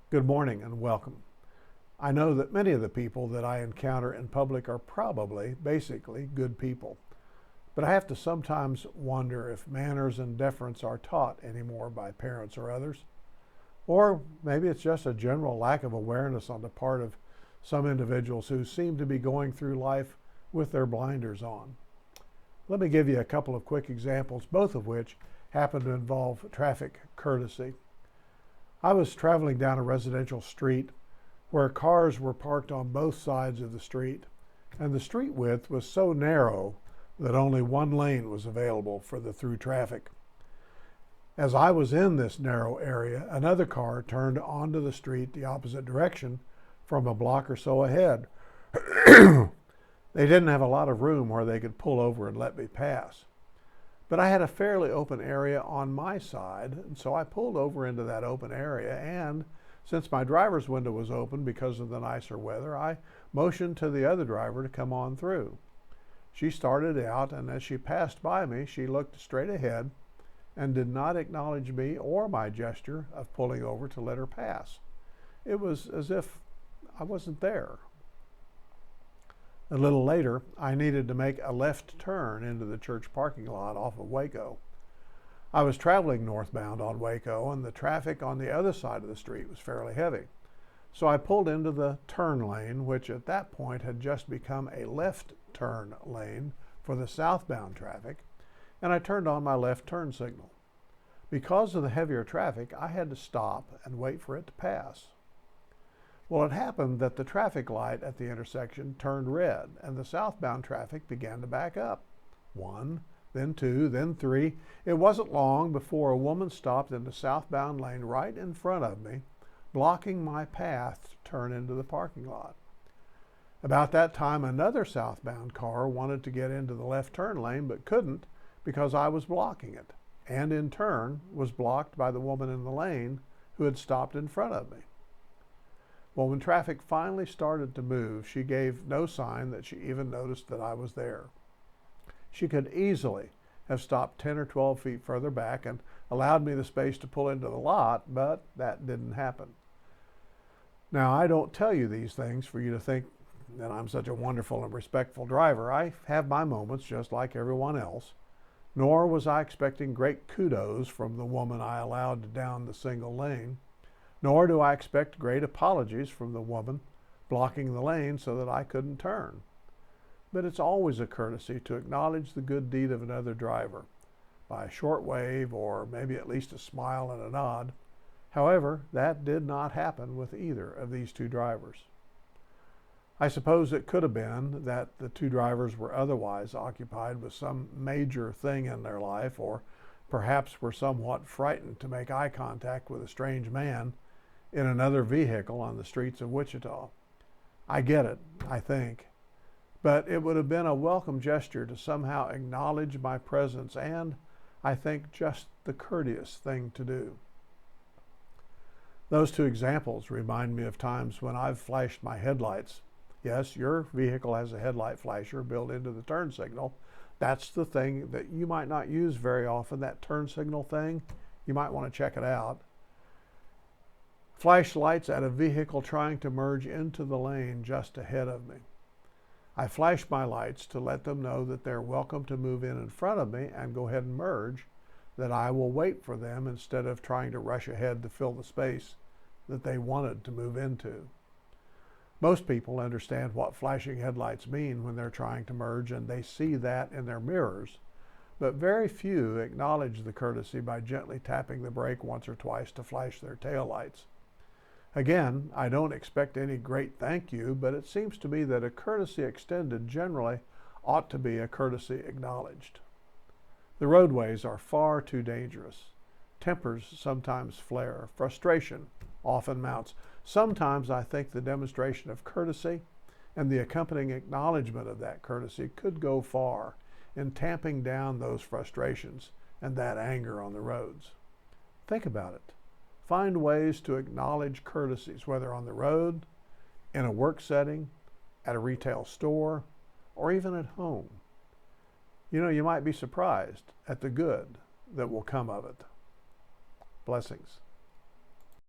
Good morning and welcome. I know that many of the people that I encounter in public are probably, basically, good people. But I have to sometimes wonder if manners and deference are taught anymore by parents or others. Or maybe it's just a general lack of awareness on the part of some individuals who seem to be going through life with their blinders on. Let me give you a couple of quick examples, both of which happen to involve traffic courtesy. I was traveling down a residential street where cars were parked on both sides of the street, and the street width was so narrow that only one lane was available for the through traffic. As I was in this narrow area, another car turned onto the street the opposite direction from a block or so ahead. They didn't have a lot of room where they could pull over and let me pass. But I had a fairly open area on my side, and so I pulled over into that open area, and since my driver's window was open because of the nicer weather, I motioned to the other driver to come on through. She started out, and as she passed by me, she looked straight ahead and did not acknowledge me or my gesture of pulling over to let her pass. It was as if I wasn't there. A little later, I needed to make a left turn into the church parking lot off of Waco. I was traveling northbound on Waco, and the traffic on the other side of the street was fairly heavy. So I pulled into the turn lane, which at that point had just become a left turn lane for the southbound traffic, and I turned on my left turn signal. Because of the heavier traffic, I had to stop and wait for it to pass. Well, it happened that the traffic light at the intersection turned red, and the southbound traffic began to back up. One, then two, then three. It wasn't long before a woman stopped in the southbound lane right in front of me, blocking my path to turn into the parking lot. About that time, another southbound car wanted to get into the left turn lane but couldn't because I was blocking it, and in turn was blocked by the woman in the lane who had stopped in front of me. Well, when traffic finally started to move, she gave no sign that she even noticed that I was there. She could easily have stopped 10 or 12 feet further back and allowed me the space to pull into the lot, but that didn't happen. Now, I don't tell you these things for you to think that I'm such a wonderful and respectful driver. I have my moments just like everyone else, nor was I expecting great kudos from the woman I allowed down the single lane. Nor do I expect great apologies from the woman blocking the lane so that I couldn't turn. But it's always a courtesy to acknowledge the good deed of another driver by a short wave or maybe at least a smile and a nod. However, that did not happen with either of these two drivers. I suppose it could have been that the two drivers were otherwise occupied with some major thing in their life, or perhaps were somewhat frightened to make eye contact with a strange man in another vehicle on the streets of Wichita. I get it, I think. But it would have been a welcome gesture to somehow acknowledge my presence, and I think just the courteous thing to do. Those two examples remind me of times when I've flashed my headlights. Yes, your vehicle has a headlight flasher built into the turn signal. That's the thing that you might not use very often, that turn signal thing. You might want to check it out. Flashlights at a vehicle trying to merge into the lane just ahead of me. I flash my lights to let them know that they're welcome to move in front of me and go ahead and merge, that I will wait for them instead of trying to rush ahead to fill the space that they wanted to move into. Most people understand what flashing headlights mean when they're trying to merge, and they see that in their mirrors, but very few acknowledge the courtesy by gently tapping the brake once or twice to flash their taillights. Again, I don't expect any great thank you, but it seems to me that a courtesy extended generally ought to be a courtesy acknowledged. The roadways are far too dangerous. Tempers sometimes flare. Frustration often mounts. Sometimes I think the demonstration of courtesy and the accompanying acknowledgement of that courtesy could go far in tamping down those frustrations and that anger on the roads. Think about it. Find ways to acknowledge courtesies, whether on the road, in a work setting, at a retail store, or even at home. You might be surprised at the good that will come of it. Blessings.